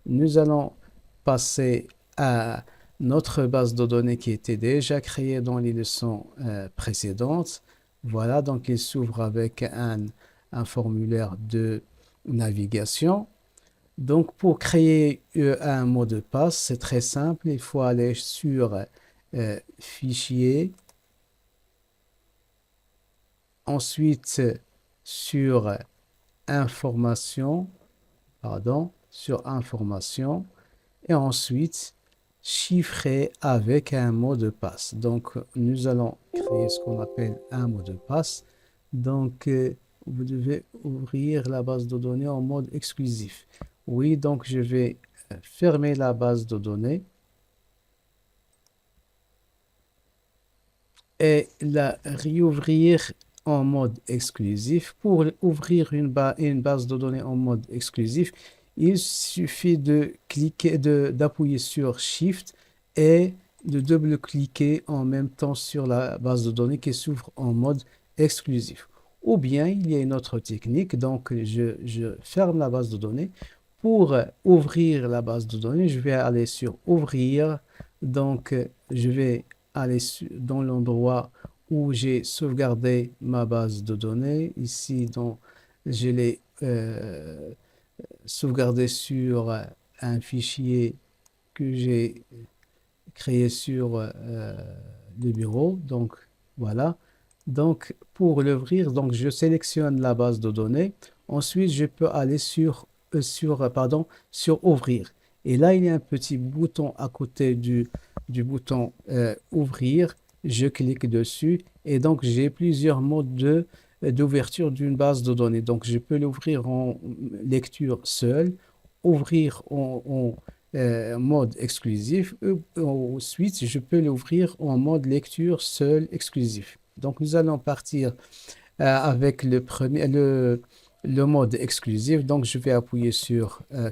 nous allons passer à notre base de données qui était déjà créée dans les leçons précédentes. Voilà, donc il s'ouvre avec un formulaire de navigation. Donc pour créer un mot de passe, c'est très simple. Il faut aller sur Fichier, ensuite sur Information, pardon, sur Information, et ensuite chiffrer avec un mot de passe. Donc, nous allons créer ce qu'on appelle un mot de passe. Donc, vous devez ouvrir la base de données en mode exclusif. Oui, donc je vais fermer la base de données et la réouvrir en mode exclusif. Pour ouvrir une base de données en mode exclusif, il suffit de cliquer, d'appuyer sur Shift et de double-cliquer en même temps sur la base de données qui s'ouvre en mode exclusif. Ou bien, il y a une autre technique, donc je ferme la base de données. Pour ouvrir la base de données, je vais aller sur Ouvrir. Donc, je vais aller dans l'endroit où j'ai sauvegardé ma base de données. Ici, je l'ai sauvegardé sur un fichier que j'ai créé sur le bureau. Donc, voilà. Donc, pour l'ouvrir, donc je sélectionne la base de données. Ensuite, je peux aller sur Ouvrir. Et là, il y a un petit bouton à côté du bouton Ouvrir. Je clique dessus et donc j'ai plusieurs modes d'ouverture d'une base de données. Donc, je peux l'ouvrir en lecture seule, ouvrir en mode exclusif. Ensuite, je peux l'ouvrir en mode lecture seul exclusif. Donc, nous allons partir avec le mode exclusif. Donc, je vais appuyer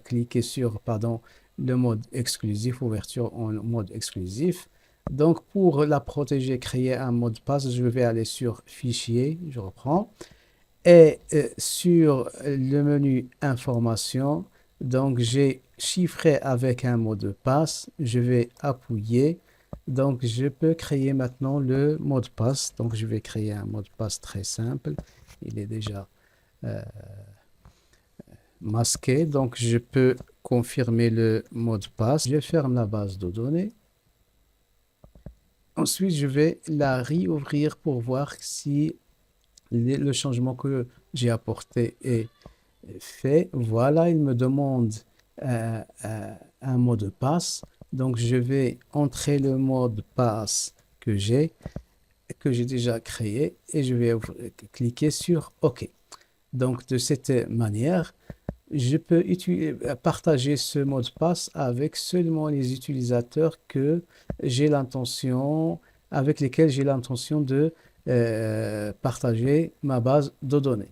cliquer sur, pardon, le mode exclusif, ouverture en mode exclusif. Donc, pour la protéger, créer un mot de passe, je vais aller sur Fichier, je reprends, et sur le menu Information, donc j'ai chiffré avec un mot de passe, je vais appuyer. Donc, je peux créer maintenant le mot de passe. Donc, je vais créer un mot de passe très simple. Il est déjà euh, masqué. Donc, je peux confirmer le mot de passe. Je ferme la base de données. Ensuite, je vais la réouvrir pour voir si le changement que j'ai apporté est fait. Voilà, il me demande un mot de passe. Donc, je vais entrer le mot de passe que j'ai déjà créé et je vais cliquer sur OK. Donc, de cette manière, je peux partager ce mot de passe avec seulement les utilisateurs j'ai l'intention, avec lesquels j'ai l'intention de partager ma base de données.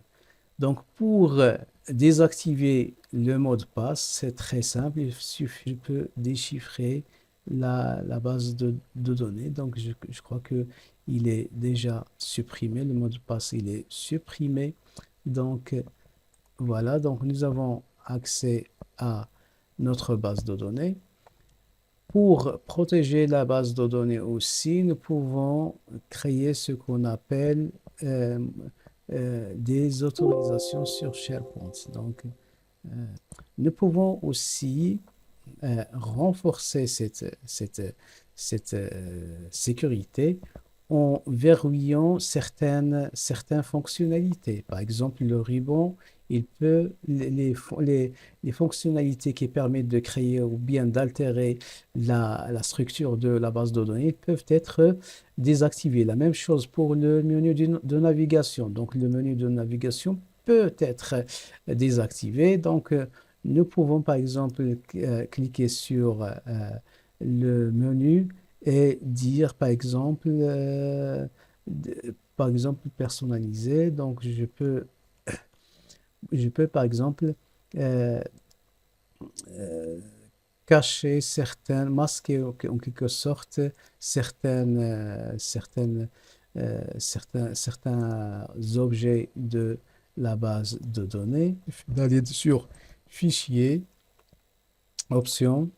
Donc, pour désactiver le mot de passe, c'est très simple. Il suffit, je peux déchiffrer la base de données. Donc, je crois que il est déjà supprimé. Le mot de passe, il est supprimé. Donc, voilà. Donc, nous avons accès à notre base de données. Pour protéger la base de données aussi, nous pouvons créer ce qu'on appelle euh, des autorisations sur SharePoint. Donc, nous pouvons aussi renforcer cette sécurité en verrouillant certaines fonctionnalités. Par exemple, le ruban, il peut, les fonctionnalités qui permettent de créer ou bien d'altérer la structure de la base de données peuvent être désactivées. La même chose pour le menu de navigation. Donc, le menu de navigation peut être désactivé. Donc, nous pouvons par exemple cliquer sur le menu et dire par exemple personnaliser. Donc je peux par exemple euh, euh, cacher masquer en quelque sorte certains objets de la base de données. D'aller sur Fichier, option.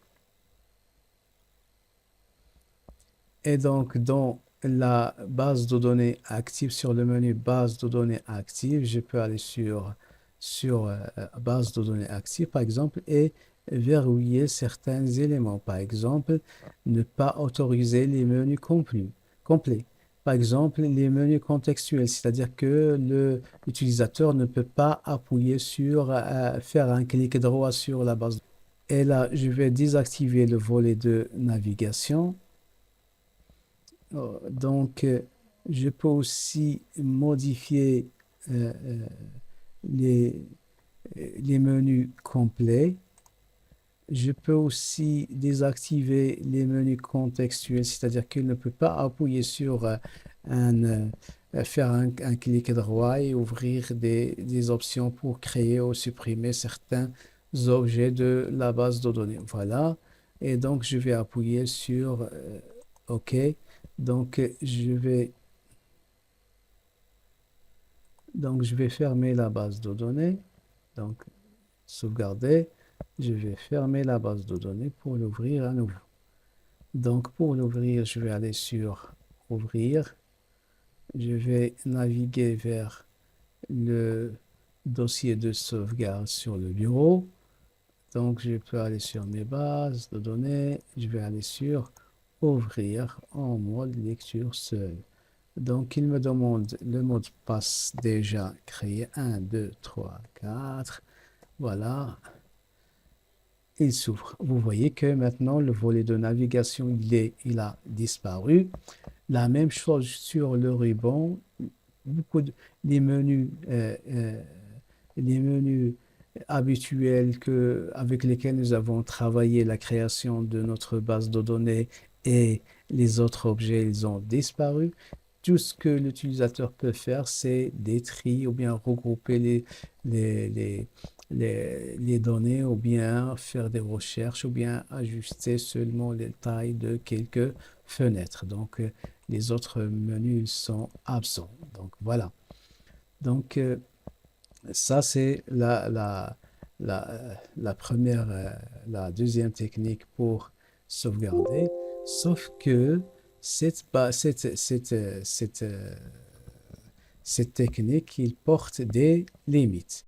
Et donc, dans la base de données active, sur le menu base de données active, je peux aller sur base de données active, par exemple, et verrouiller certains éléments. Par exemple, ne pas autoriser les menus complets. Par exemple, les menus contextuels, c'est-à-dire que l'utilisateur ne peut pas appuyer faire un clic droit sur la base. Et là, je vais désactiver le volet de navigation. Donc, je peux aussi modifier euh, euh, les, les menus complets. Je peux aussi désactiver les menus contextuels, c'est-à-dire qu'il ne peut pas appuyer sur faire un clic droit et ouvrir des options pour créer ou supprimer certains objets de la base de données. Voilà. Et donc, je vais appuyer sur OK. Donc, je vais fermer la base de données. Donc, sauvegarder. Je vais fermer la base de données pour l'ouvrir à nouveau. Donc, pour l'ouvrir, je vais aller sur Ouvrir. Je vais naviguer vers le dossier de sauvegarde sur le bureau. Donc, je peux aller sur mes bases de données. Je vais aller sur Ouvrir en mode lecture seule. Donc, il me demande le mot de passe déjà créé. 1, 2, 3, 4. Voilà, il s'ouvre. Vous voyez que maintenant, le volet de navigation, il a disparu. La même chose sur le ruban. Beaucoup de, les menus, les menus habituels avec lesquels nous avons travaillé la création de notre base de données et les autres objets, ils ont disparu. Tout ce que l'utilisateur peut faire, c'est des tris ou bien regrouper les, les, les données ou bien faire des recherches ou bien ajuster seulement les tailles de quelques fenêtres. Donc, les autres menus sont absents. Donc, voilà. Donc, ça, c'est la première, la deuxième technique pour sauvegarder. Sauf que cette technique, il porte des limites.